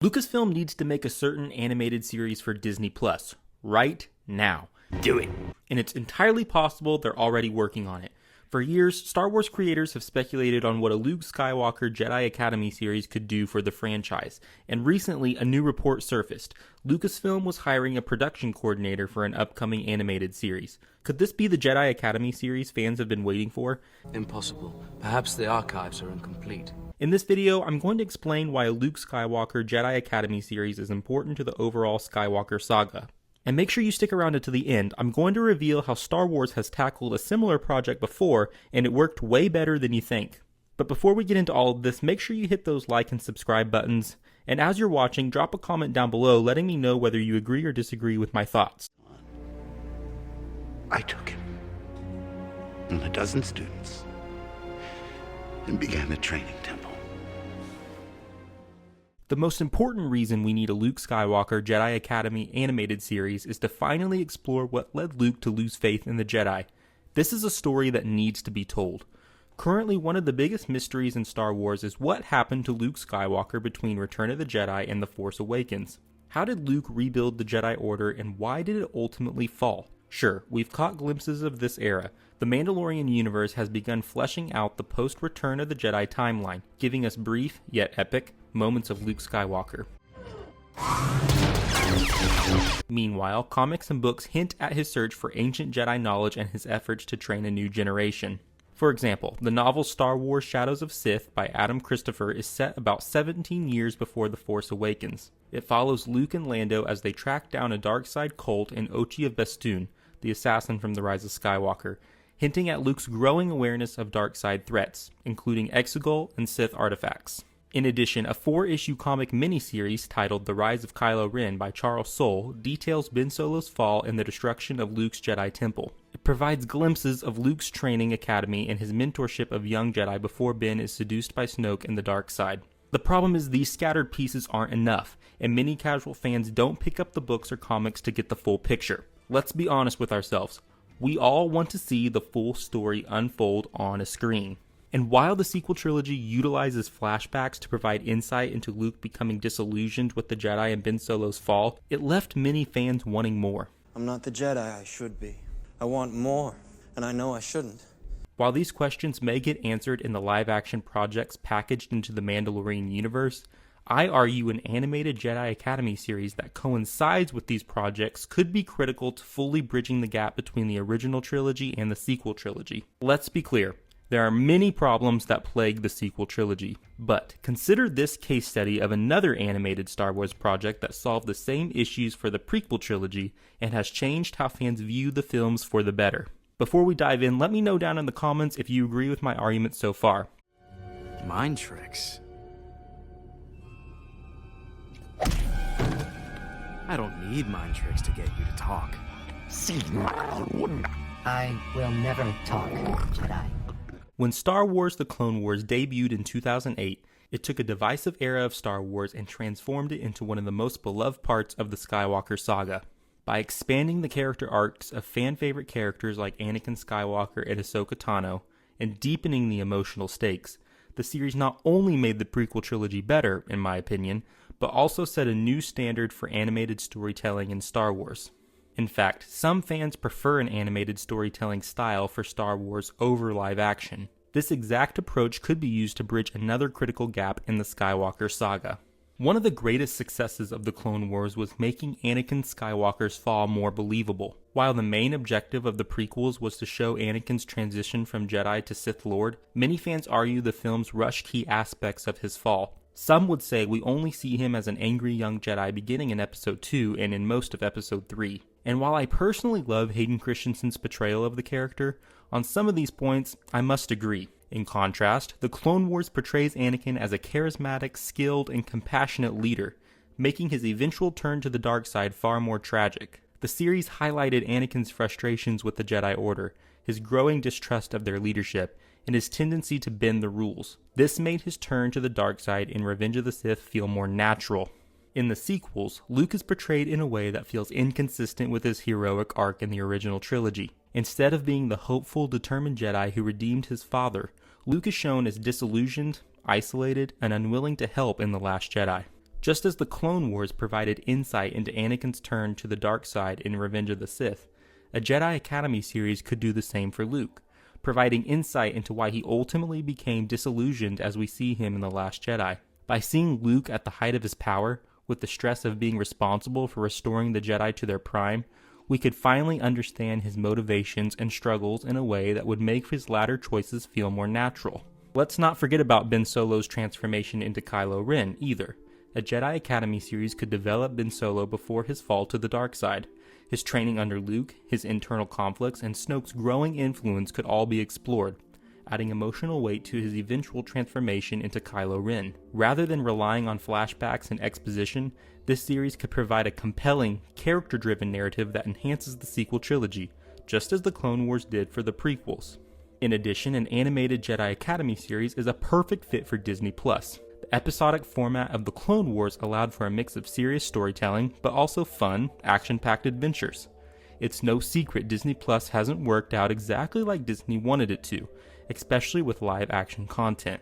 Lucasfilm needs to make a certain animated series for Disney Plus right now. Do it. And it's entirely possible they're already working on it. For years, Star Wars creators have speculated on what a Luke Skywalker Jedi Academy series could do for the franchise, and recently a new report surfaced. Lucasfilm was hiring a production coordinator for an upcoming animated series. Could this be the Jedi Academy series fans have been waiting for? Impossible. Perhaps the archives are incomplete. In this video, I'm going to explain why a Luke Skywalker Jedi Academy series is important to the overall Skywalker saga. And make sure you stick around until the end. I'm going to reveal how Star Wars has tackled a similar project before, and it worked way better than you think. But before we get into all of this, make sure you hit those like and subscribe buttons. And as you're watching, drop a comment down below letting me know whether you agree or disagree with my thoughts. I took him and a dozen students and began a training temple. The most important reason we need a Luke Skywalker Jedi Academy animated series is to finally explore what led Luke to lose faith in the Jedi. This is a story that needs to be told. Currently, one of the biggest mysteries in Star Wars is what happened to Luke Skywalker between Return of the Jedi and The Force Awakens. How did Luke rebuild the Jedi Order, and why did it ultimately fall? Sure, we've caught glimpses of this era. The Mandalorian universe has begun fleshing out the post-Return of the Jedi timeline, giving us brief, yet epic, moments of Luke Skywalker. Meanwhile, comics and books hint at his search for ancient Jedi knowledge and his efforts to train a new generation. For example, the novel Star Wars Shadows of Sith by Adam Christopher is set about 17 years before The Force Awakens. It follows Luke and Lando as they track down a dark side cult in Ochi of Bestoon, the assassin from The Rise of Skywalker, hinting at Luke's growing awareness of dark side threats, including Exegol and Sith artifacts. In addition, a 4-issue comic miniseries titled The Rise of Kylo Ren by Charles Soule details Ben Solo's fall and the destruction of Luke's Jedi Temple. It provides glimpses of Luke's training academy and his mentorship of young Jedi before Ben is seduced by Snoke and the dark side. The problem is these scattered pieces aren't enough, and many casual fans don't pick up the books or comics to get the full picture. Let's be honest with ourselves. We all want to see the full story unfold on a screen. And while the sequel trilogy utilizes flashbacks to provide insight into Luke becoming disillusioned with the Jedi and Ben Solo's fall, it left many fans wanting more. I'm not the Jedi I should be. I want more, and I know I shouldn't. While these questions may get answered in the live-action projects packaged into the Mandalorian universe, I argue an animated Jedi Academy series that coincides with these projects could be critical to fully bridging the gap between the original trilogy and the sequel trilogy. Let's be clear. There are many problems that plague the sequel trilogy, but consider this case study of another animated Star Wars project that solved the same issues for the prequel trilogy and has changed how fans view the films for the better. Before we dive in, let me know down in the comments if you agree with my argument so far. Mind tricks? I don't need mind tricks to get you to talk. I will never talk, Jedi. When Star Wars The Clone Wars debuted in 2008, it took a divisive era of Star Wars and transformed it into one of the most beloved parts of the Skywalker saga. By expanding the character arcs of fan-favorite characters like Anakin Skywalker and Ahsoka Tano, and deepening the emotional stakes, the series not only made the prequel trilogy better, in my opinion, but also set a new standard for animated storytelling in Star Wars. In fact, some fans prefer an animated storytelling style for Star Wars over live action. This exact approach could be used to bridge another critical gap in the Skywalker saga. One of the greatest successes of the Clone Wars was making Anakin Skywalker's fall more believable. While the main objective of the prequels was to show Anakin's transition from Jedi to Sith Lord, many fans argue the films rushed key aspects of his fall. Some would say we only see him as an angry young Jedi beginning in Episode 2 and in most of Episode 3. And while I personally love Hayden Christensen's portrayal of the character, on some of these points, I must agree. In contrast, The Clone Wars portrays Anakin as a charismatic, skilled, and compassionate leader, making his eventual turn to the dark side far more tragic. The series highlighted Anakin's frustrations with the Jedi Order, his growing distrust of their leadership, and his tendency to bend the rules. This made his turn to the dark side in Revenge of the Sith feel more natural. In the sequels, Luke is portrayed in a way that feels inconsistent with his heroic arc in the original trilogy. Instead of being the hopeful, determined Jedi who redeemed his father, Luke is shown as disillusioned, isolated, and unwilling to help in The Last Jedi. Just as the Clone Wars provided insight into Anakin's turn to the dark side in Revenge of the Sith, a Jedi Academy series could do the same for Luke, providing insight into why he ultimately became disillusioned as we see him in The Last Jedi. By seeing Luke at the height of his power, with the stress of being responsible for restoring the Jedi to their prime, we could finally understand his motivations and struggles in a way that would make his latter choices feel more natural. Let's not forget about Ben Solo's transformation into Kylo Ren, either. A Jedi Academy series could develop Ben Solo before his fall to the dark side. His training under Luke, his internal conflicts, and Snoke's growing influence could all be explored, adding emotional weight to his eventual transformation into Kylo Ren. Rather than relying on flashbacks and exposition, this series could provide a compelling, character-driven narrative that enhances the sequel trilogy, just as the Clone Wars did for the prequels. In addition, an animated Jedi Academy series is a perfect fit for Disney+. The episodic format of the Clone Wars allowed for a mix of serious storytelling, but also fun, action-packed adventures. It's no secret Disney Plus hasn't worked out exactly like Disney wanted it to, especially with live-action content.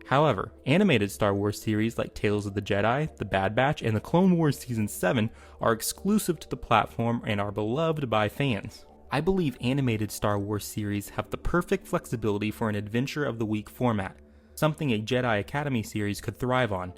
However, animated Star Wars series like Tales of the Jedi, The Bad Batch, and The Clone Wars Season 7 are exclusive to the platform and are beloved by fans. I believe animated Star Wars series have the perfect flexibility for an Adventure of the Week format, something a Jedi Academy series could thrive on.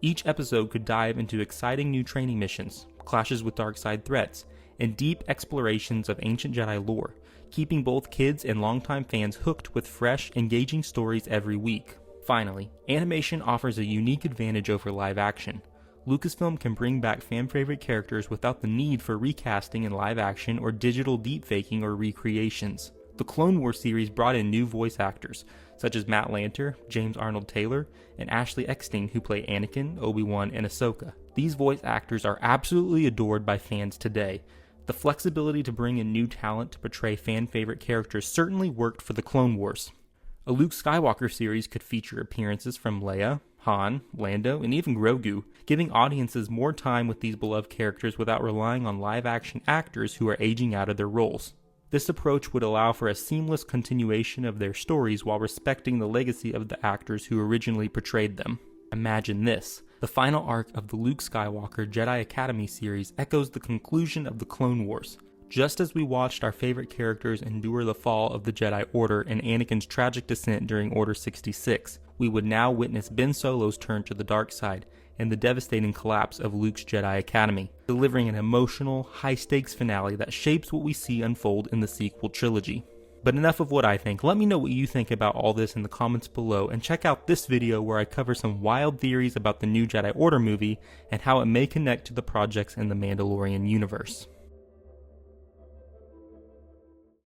Each episode could dive into exciting new training missions, clashes with dark side threats, and deep explorations of ancient Jedi lore, keeping both kids and longtime fans hooked with fresh, engaging stories every week. Finally, animation offers a unique advantage over live action. Lucasfilm can bring back fan-favorite characters without the need for recasting in live action or digital deepfaking or recreations. The Clone Wars series brought in new voice actors, such as Matt Lanter, James Arnold Taylor, and Ashley Eckstein, who play Anakin, Obi-Wan, and Ahsoka. These voice actors are absolutely adored by fans today. The flexibility to bring in new talent to portray fan-favorite characters certainly worked for the Clone Wars. A Luke Skywalker series could feature appearances from Leia, Han, Lando, and even Grogu, giving audiences more time with these beloved characters without relying on live-action actors who are aging out of their roles. This approach would allow for a seamless continuation of their stories while respecting the legacy of the actors who originally portrayed them. Imagine this. The final arc of the Luke Skywalker Jedi Academy series echoes the conclusion of the Clone Wars. Just as we watched our favorite characters endure the fall of the Jedi Order and Anakin's tragic descent during Order 66, we would now witness Ben Solo's turn to the dark side and the devastating collapse of Luke's Jedi Academy, delivering an emotional, high-stakes finale that shapes what we see unfold in the sequel trilogy. But enough of what I think. Let me know what you think about all this in the comments below, and check out this video where I cover some wild theories about the new Jedi Order movie and how it may connect to the projects in the Mandalorian universe.